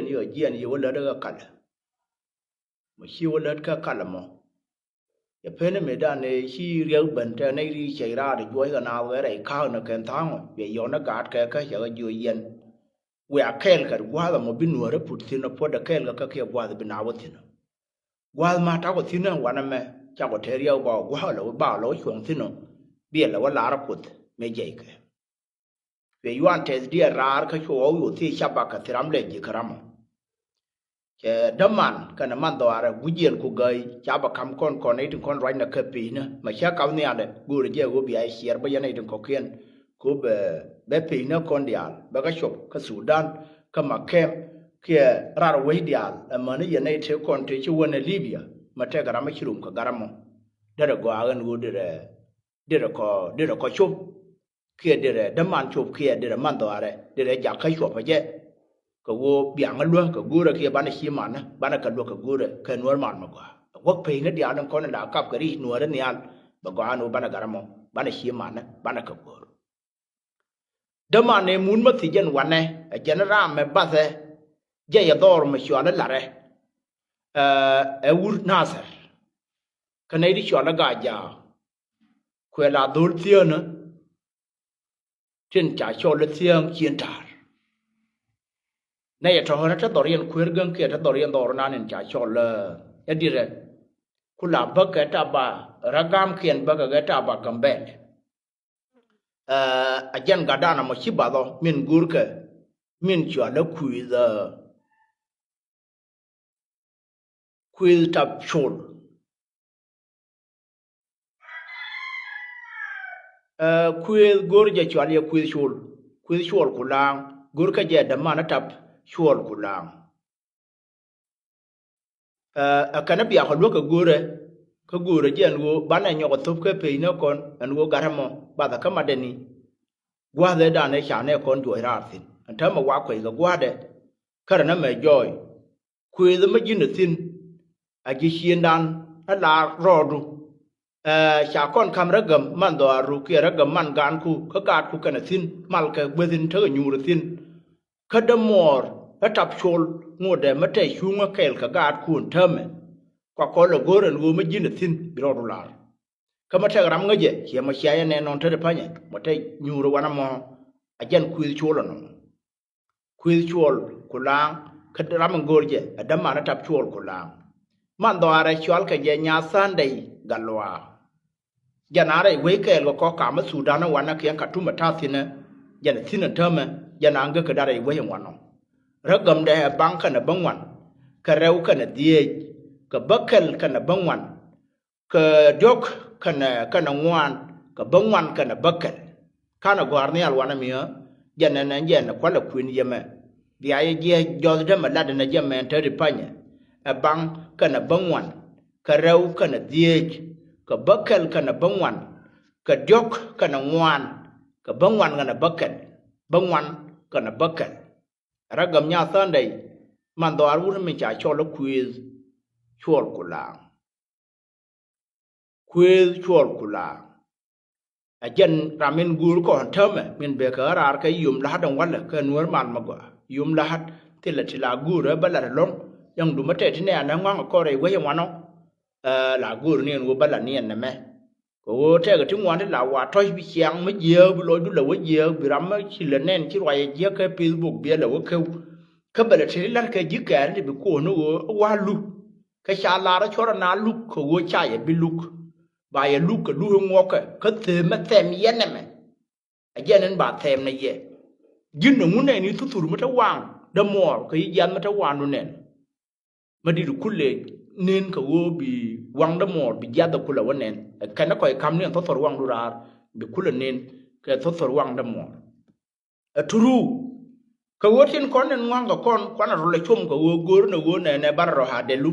ni ojian ye wala daga kala mo shi wala ka kala mo ya pene me da ne shi riel banta ne ri chaira de joy ga na wa re ka na ken tango ye yo na gat ka ya jo yen we a kel ka gwa mo binu re putin no poda kel ka ke gwa de na wotin gwa ma ta ko tin wana me cha ko te riel gwa lo ba lo chuang tin no bia la wala ra put me je ke we yuan te dia rar ka cho yo ti shabaka tiram le ji karamo ke daman kana man do ara gujien ku gai chaba kam kon ai tin kon right na kapi na ma sha kaw ne ade gure je go bi ai sier ba yana tin kokien ku be pi na kon dial ba ka shop ka Sudan ka makem ke rar we dial ma ne yana te kon te chi wona Libya ma te garama chirum ka garamo dere go agan go dere ko shop ke dere daman shop ke dere man do ara dere ja ka shop je ko wo biang alwa ko gura ke bana himan bana ka lo ko gura ke nuar man ma kwa wok pe ne dia nan kon da kap kari nuar ne al ba go anu bana garamo bana himan bana ka gor dama ne mun ma ti jen wane a general me ba se je ya dor ma shwala lare e wur nasar kana di shwala ga ja ko la dol tiona tin cha shwala tiang chien tar nay to hona ta dorian kwer gang ke ta dorian dor nanen cha chol ya dire kula baka ta ba ragam kien baka ta ba kambet ajan gadana mo chibado min gurke min chwala kuiz tab chol kuiz gorje chwala kuiz chol kulang gurka je da mana tab chol kulang akana biya ko ka gore jen go bana nyoko top ke pe ne kon an go garamo ba da kama deni gwa de da ne sha ne kon do ratin anta ma wa ko ga gwa de kar na me joy ku de ma jin tin a ji shien dan ala rodu sha kon kam ragam man do ru ke ragam man gan ku ka ka ku kana tin mal ka gwedin ta nyu tin ka da mor ta tap chol ngode ma te shunga kel ka ga ku tame kwa ko lo goren go ma jin tin biro dolar kama ta ram ngaje ke ma shaya ne non ta panye mo te nyuro wana mo ajan kuil cholo no kuil chol kulang ka ram gorje adama na tap chol kulang man do ara chol ka je nya sandai galwa janare we ke lo ko ka ma Sudan wana ke ka tuma ta sine jan tin tame jana anga ka dare we wano ragam da banka na bangwan ka rew kana die ka bakal kana bangwan ka jok kana ngwan ka bangwan kana bakal kana gwarni alwana miya jana na jana kwala kuin yeme dia ye je jodda malada na jeme tari panya abang kana bangwan ka rew kana die ka bakal kana bangwan ka jok kana ngwan ka bangwan kana bakal bangwan kana bakal ragam nya sandai man do arun mi cha cholo quiz chol kula ajan ramin gur ko tame min be ka rar ka yum la dan wala ka nuar man magwa yum la hat tila gur bala long yang du mate tine ana ngwa ko re we wano la gur ni wo bala ni na me ko te ga tingwan la wa toy bi chiang me ye bu lo du la we ye bi ram chi le nen chi wa ye ka Facebook bi la wo ka bala tile la ka jikar bi ko no wa lu ka sha la ra chora na lu ko wo cha ye bi lu ba ye lu ka lu ngo ka te ma tem ye ne me a je nen ba tem na ye jin no ngune ni tutur ma ta wang da mor ka yi yan ma ta wan no nen ma di kulle nen ka wo bi wang da mor bi ya da kula wonen ka na ko kam ne to tor wang du rar bi kula nen ka to tor wang da mor a turu ka wo tin kon nen wang ka kon kwana ro le chum ka wo gor na wo ne bar ro ha de lu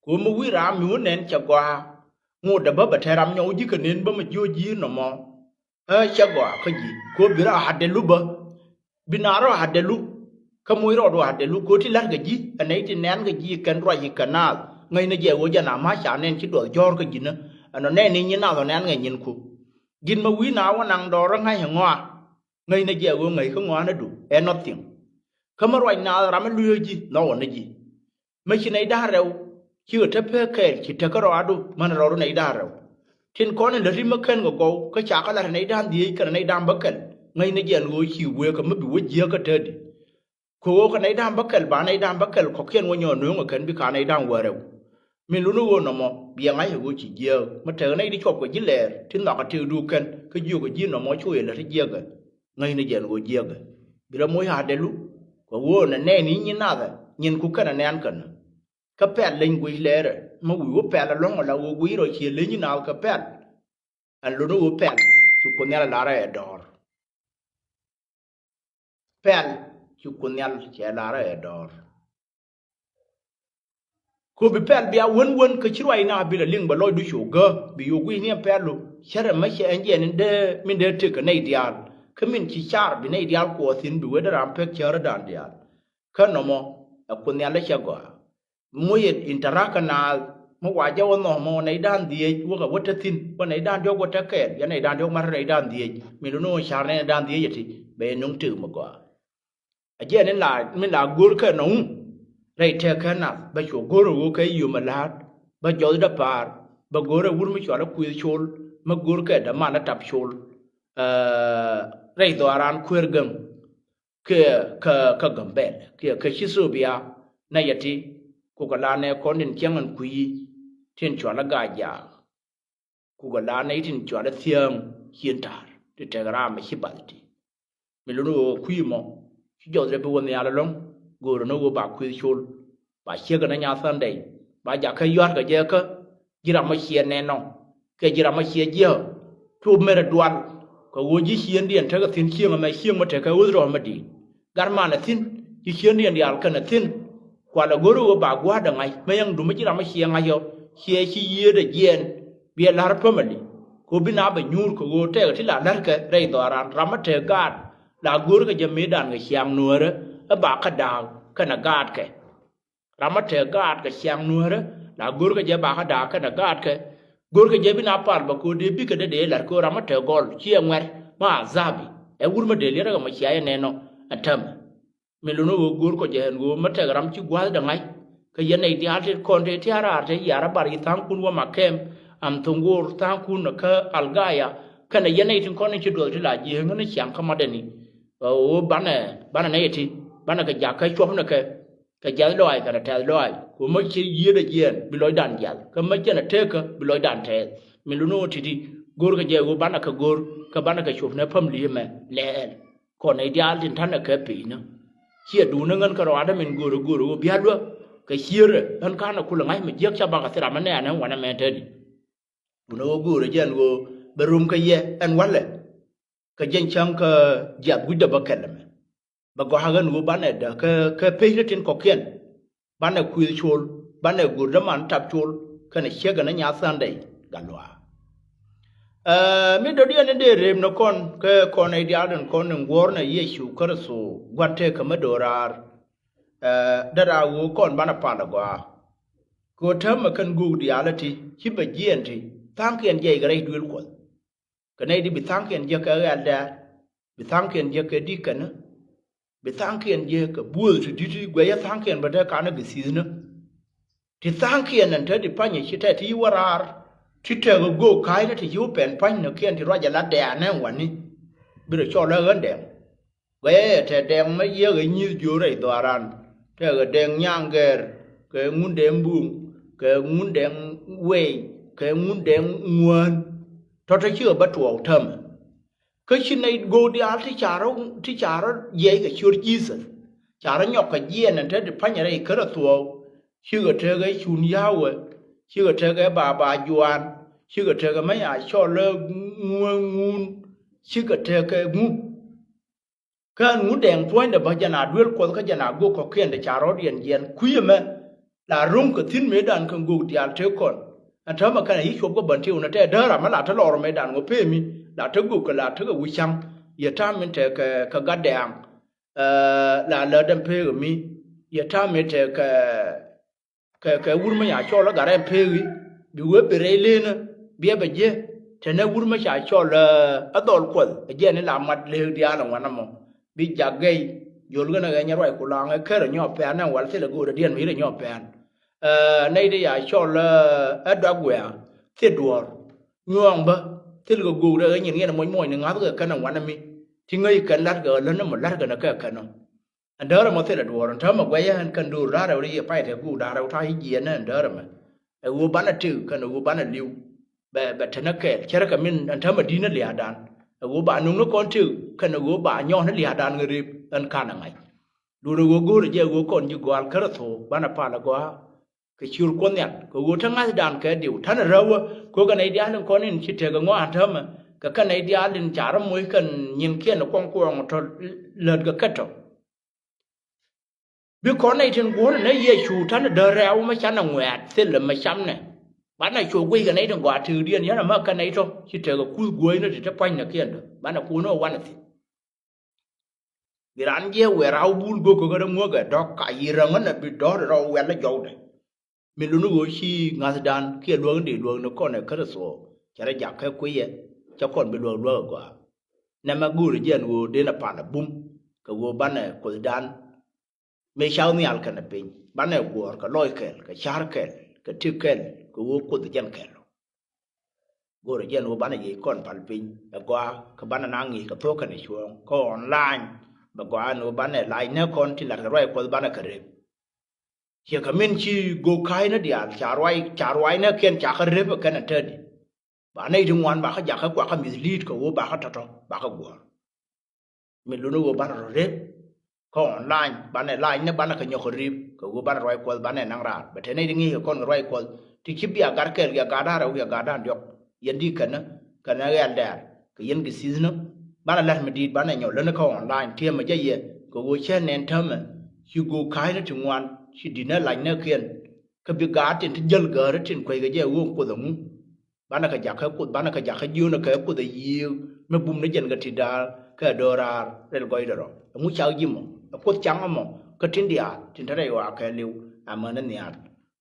ko mu wi ram mi wonen cha gwa ngo da ba ta ram nyaw ji ka nen ba ma joji no mo cha gwa ka ji ko bi ra ha de lu ba binaro ha de lu ka mu ro do ha de lu ko ti lar ga ji anai ti nen ga ji kan ro yi kanal ngai na je wo jana ma cha nen chi do jor ka ji na ano ne ni na do nen ngai nyin ku gin ma wi na wa nang do ro ngai ngwa ngai na je wo ngai ko ngwa na du e nothing kamar wa na ramen luyoji no wonaji machi na ida rew ki ta pekel ki ta karo adu man ro na ida rew tin ko ne lari makan go ka cha kala na ida ndi ka na ida bakal ngai na gen go ki we ka mabi wajiya ka tadi ko ka na ida bakal ba na ida bakal ko ken wonyo no kan bi ka na ida warew min lu no no mo bi ngai go chi je ma te na di chop ko jile tin na ka te du kan ka ju ko ji no mo chu la ti je ga ngai na gen go je ga bi ra mo ha de lu ko wo na ne ni ni na da nyin ku kana ne an kan ka pet ling gui lere ma wi wo pet la long la wo gui ro chi le ni na ka pet an lu no wo pet chu ko ne la ra e dor pet chu ko ne che la ra e dor ko bi pet bia won ka chi roi na bi la ling ba lo du shu ga bi yo gui ne pet lu chere ma che en je ni de min de te ka nei dial ka min chi char bi nei dial ko sin bi we da ram pek chere dan dial ka no mo ko ne la che go moyet interaka na mo waja wono mo nei dan die wo ga wata tin wo nei dan do wata ke ya nei dan do mar nei dan die mi no char nei dan die yati be nung tu mo go aje ne la min la gur ka no rei te ka na ba cho goro wo kai yu malat ba jo da par ba goro wur mi chora ku chol ma gur ka da ma na tap chol rei do aran kwer gam ke ka gambe ke chisu bia na yati ku ga la ne kon din kyang an ku yi tin chwa la ga ja ku ga la ne tin chwa la thiang hien tar te te ra me hi ba ti me lu no ku yi mo chi jo de bu won ya la long go ro no go ba ku chul ba che ga na nya san dei ba ja ka yar ga je ka jira ma hien ne no ke jira ma hie je tu me ra dwan ko wo ji hien dien te ga tin khieng ma khieng ma te ka wo ro ma di gar ma na tin ji hien dien ya ka na tin kwa la goro ba gwa da ngai me yang du ma jira ma hie ngai yo hie chi ye de yen bi la ra family ko bi na ba nyur ko go te ti la lar ka rei do ran ram te gad la goro ga je me dan ga hyang nuore ba ka daw ka na gad ke ram te gad ka hyang nuore la goro ga je ba ka da ka na gad ke goro ga je bi na par ba ko de bi ka de lar ko ram te gol chi ngwer ma zabi e wur ma de le ra ma hie ne no atam me lu no gur ko je go mate gram chi gwal da ngai ka ye nei dia te kon te tiara te yara bari tang kun wa makem am tungur tang kun ka algaya kana ye nei tin kon chi do ti la je ngane chang ka madani o bana nei ti bana ka ja ka chop na ka ja loi ka ta loi ko ma chi ye de yen bi loi dan ja ka ma je na te ka bi loi dan te me lu no ti gur ka je go bana ka bana ka chop na pham li me le ko nei dia tin tan ka pi na chia du na ngan ka ro ada min guru bia do ka hiere an kana kula ngai me jek cha ba ka sira mane ana wana me tedi no guru jen go berum ka ye an wale ka jen chang ka jab gudda bakallam ba go hagan go bane da ka pehletin ko ken bane ku chol bane gurda man tap chol kana shega na nya sandai galwa mi do dia ne rem no kon ke kon ai dia den kon ngor na yesu karso gwate ka madorar dara wo kon bana pada gwa ko tam kan gu dialati hiba jienti tanken je gare duel ko kanai di bitanken je ka ada bitanken je ka dikana bitanken je ka bul ti di gwa ya tanken bada kana gisina ti tanken nan ta di panye chita ti warar Tite go kai na ti yu pen pan no kien ti roja la de na wani bi ro cho la gan de we te de ma ye ga ni ju re do ran te ga de nyang ger ke ngun de mbung ke ngun de we ke ngun de nguan to ta chưa ba tuo tham ke chin nei go di al ti charo ye ga chur jesus charo nyok ka ye na te di pan re ke ro tuo chưa te ga chun yawe chưa thế cái bà Juan chưa thế cái mấy ai cho lơ ngun chưa thế cái ngu đèn point để bây giờ nào đuôi qua cái giờ nào go có khiên để trả rót điện điện quý mà là rung cái tin mấy đàn không go thì ăn thế còn anh thấy mà cái này chụp cái bản tiêu nó thế đó là mà là thế lò mấy đàn ngô phê mi là thế go cái là thế cái vui chăng giờ ta mình thế cái gạt đèn là lỡ đâm phê của mi giờ ta mình thế cái wur ma ya cho la gare pe wi bi we bere le na bi ba je te na wur ma ya cho la adol ko je ne la mat le dia la wana mo bi ja gai jol gana ga nyarwai ku lang e kere nyo pe na wal te le go dien mi le nyo pe nei de ya chol a dogwa te dor nyong ba te le go de nyin nyen mo ni nga ga kana wana mi ti ngai kan lat ga le na mo lat ga na ka kana andara mo te le dor ta ma gwa ya han kan du ra ra ri pa te gu da ra ta hi ji na andara ma e wo bana tu kana wo bana liu ba tana ke chere ka min an ta ma dina le adan wo ba nu no kon tu kana wo ba nyo na le adan ngri an kana ngai du no go go je go kon ju gwal kar tho bana pa la gwa ke chur kon yan ko go thanga dan ke diu thana rawa ko ga nei dia kon in chi te ga ngo an ta ma ka nei dia lin char mo kan nyin ke no kon ko ngo to lợt ga kato bi kon nei tin go na ye chu thana da rawa ma chan ngwat sil ma cham ne bạn này chỗ quay cái này đừng quả trừ điên nhá là mà cái này thôi chỉ chờ cái cùi quay nó chỉ cho quanh là kia được bạn là cùi nó quan là gì vì anh kia về rau bul go cái đó mua cái đó cái gì rằng nó bị đó rồi quen nó giàu đấy mình luôn nói chi ngã đàn kia luôn để luôn nó còn là cái số chả là giặc cái quay ấy cho còn bị luôn luôn quá nằm mà gu rồi dân gu đến là phản là bum cái gu bạn này có đàn mấy sao này ăn cái này pin bạn này gu cái lôi cái char cái tiêu cái wo ko de jan kelo go re jan wo bana ye kon pal pin ba kwa ka bana nangi ka to kan chuo ko online ba kwa no bana lai na kon ti la roi ko bana kare ye ka men chi go kai na dia cha roi na ken cha kare ba kan ta di ba nei ding wan ba ka ja ka kwa ka mi lead ko wo ba ka ta to ba ka go mi lu no wo bana re ko online bana lai na bana ka nyo ko rip ko wo bana roi ko bana nang ra ba te nei ding ye kon roi ko thì khi bây giờ gar kel ya gada ra ya gada diok yendi kana ya dar ke yen ki season bana la me dit bana nyo lena ko online tie ma je ko wo chen nen tham you go kai na tungwan shi dina la na kien ka bi ga tin jel ga ra tin ko ga je wo ko dum bana ka ja ka ko bana ka ja ka yu na ka ko da yi me bum na jen ga ti da ka do ra rel goi do mu chao yim ko chang mo ka tin dia tin ta dai wa ka liu amana ne ya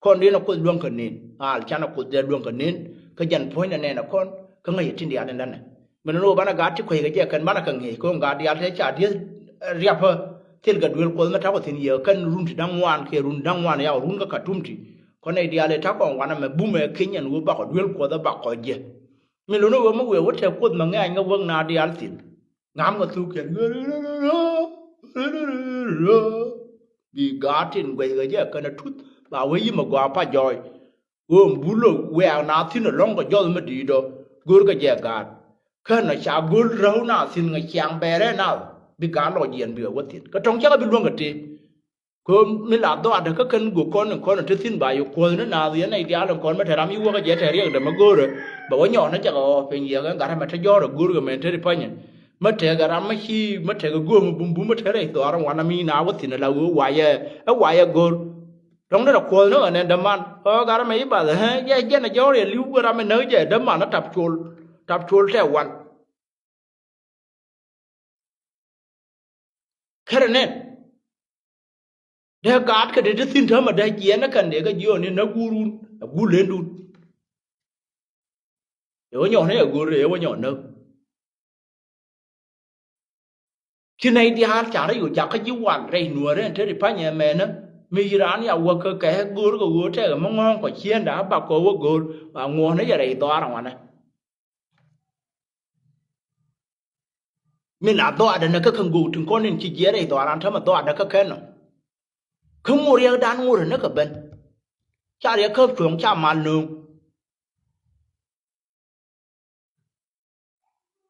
con đi nó có luồng cái nền cha nó có ra luồng cái nền cái dàn phơi này nó con cái ngày trên địa này này mình nói bạn gạt chứ quay cái gì cần bạn cần nghề con gạt đi ăn thế chả đi riệp hơn thì cái đuôi con nó tháo cái thiên nhiều cần run thì đang ngoan kia run đang ngoan này run cái cả tum thì con này đi ăn thế tháo còn ngoan mà bùm cái kinh nhận của bác đuôi con đó bác có gì mình nói mà quên vứt theo con mà nghe anh vâng nào đi ăn thịt ngắm cái thu kia bị gạt trên quay cái gì cần nó thút bà với mà qua pa joy bulo we na tin long ko jol ma di do gur ka je ga kana cha gur rau na sin nga chang bere na bi ga lo yen bi wa tin ka tong cha bi luong ka ti ko mi la do ada ka kan gu kon te sin ba yu ko na ya nei dia lo kon ma thera mi wa ka je the ri da ma gur ba wa nyo na cha ko pe ye ga ma tha jo ro gur ga men te pa nyen ma te ga ra ma chi ma te ga gu bum bum ma the re to ara wa na mi na wa tin la wa ye gur trong đó là quần nó ở nền đầm man gara mấy bà là ha cái này gió thì lưu ra mình nới về đầm man nó tập chuột theo quanh cái này để gạt cái để xin thơm mà để chia nó cần để cái gió nên nó gu lên luôn ở nhỏ này ở gu rồi ở nhỏ nữa khi này đi hát chả thấy chả cái gió quanh rồi nua đấy thế thì phải nhà mẹ nó mi ran ya wa ka ka gur ko gur te mo ngon ko chien da ba ko wo gur wa ngo ne ya dai to ara wa na mi la do ada na ka kan gu tin ko nin chi je dai to ara ta ma to ada ka ken no không ngồi riêng đan ngồi nó cả bên cha riêng khớp xuống cha màn lương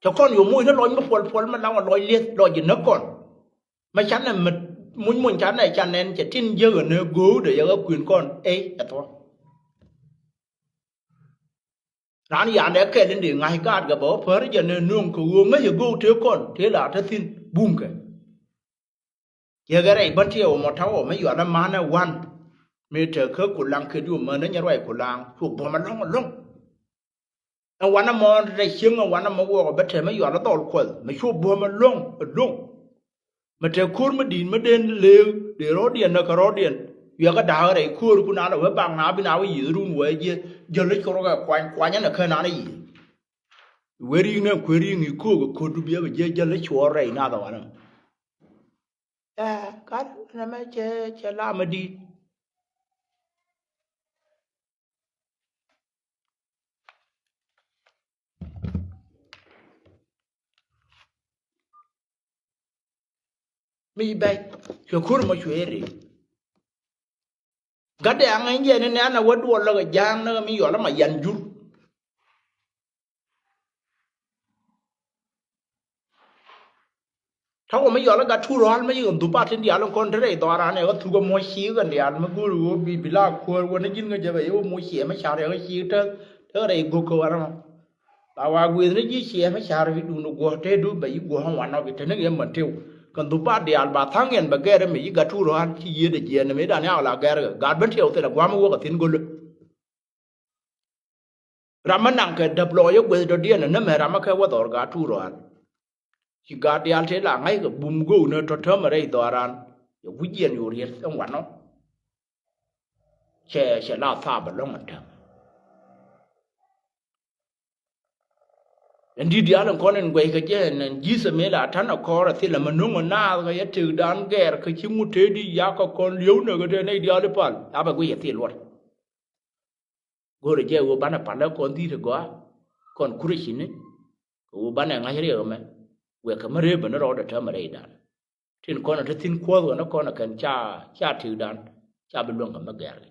cho conอยู่mũi nó lôi nó phun mà lao lôi liệt lôi gì nó còn mà chán là mình muốn chán này chán nên chỉ tin dơ ở nơi gấu để cho quyền con ấy là thôi rán nhà này kể lên để ngày cát cái bỏ phơi giờ nên nuông cầu mấy giờ gấu thiếu con thế là thế tin bung cái giờ cái này bắt theo một tháo mấy giờ nó má nó quan mấy trời khơi của làng khi đuổi mà nó nhảy vào của làng thuộc bỏ mà lông anh quan nó mò đây xiêm anh quan nó mò qua bắt theo mấy giờ nó to quần mấy số bỏ mà lông mà theo khuôn mà đi mà đen lều để rót điện nó có rót điện giờ cái đào này khuôn của nó là với bằng nào bên nào cái gì luôn vậy chứ giờ lấy cái quan nhá là khơi nó gì quê riêng người khuôn của khuôn du bia bây giờ lấy chúa này nào đó anh ka na me che la ma di mi bai che kur ma chwere gade an nge ne na wadu wala ga jang na mi yola ma yan jur thao ma yola ga tu ron ma yum du pa tin dia lon kon re do ra ne ga tu go mo chi ga dia ma gu ru bi la ko wo na jin ga je ba yo mo chi ma cha re ga chi te re go ko ara ma la wa gu ne ji chi ma cha re du no go te du ba yi go han wa na bi te ne ge ma te kan du pa dia ba thang en ba ge re mi ga tu ron chi ye de je ne me da ne ala ga ga ban te o te la gwa ma wo ga tin go le ramanang ke deploy yo gwe do dia na me rama ke wa dor ga tu ron ki ga dia te la ngai ga bum go ne to to ma re do ran yo wu yen yo ri en wa no che la sa ba long ta en di dia lan kon en gwe ke je en ji se me la tan ko ra ti la manu na ga ye tu dan ger ke chi mu te di ya ko kon liu ne ga de ne dia le pal a ba gwe ye ti lo go re je wo bana pala kon di go kon kure chi ne wo bana ngai re me we ka mare ba no ro da ta mare da tin kon ta tin ko go no kon kan cha tu dan cha bi long ka ma ger ke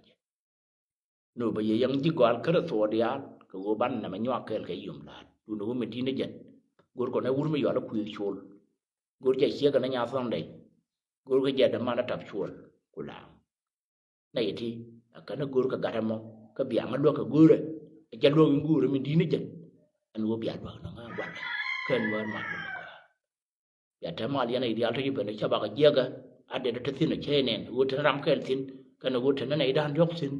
no ba ye yang ji gal ka so dia ko wo ban na ma nywa kel ke yum la du no me tin je gor ko na wur me yo la ku chul gor je che ka na nya song dai gor ko je da ma na tap chul ku la na ye ti ka na gor ka ga mo ka bi ang lo ka gure je lo ngure mi tin je an wo bi adwa na nga wa ken wa ma ya ta ma ya na ideal to be ne cha ba ga je ga ade da tin ne che ne wo tan ram kel tin ka na wo tan na idan yok tin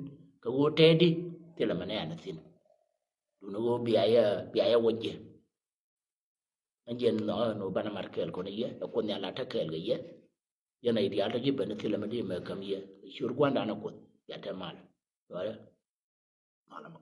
ka wo te di te la ma ne na tin du no wo bi aya wo je an je no bana mar kel ko ne ye ko ne la ta kel ga ye ya na ideal to be ne te la ma di ma kam ye shur gwanda na ko ya ta mal wala mala ma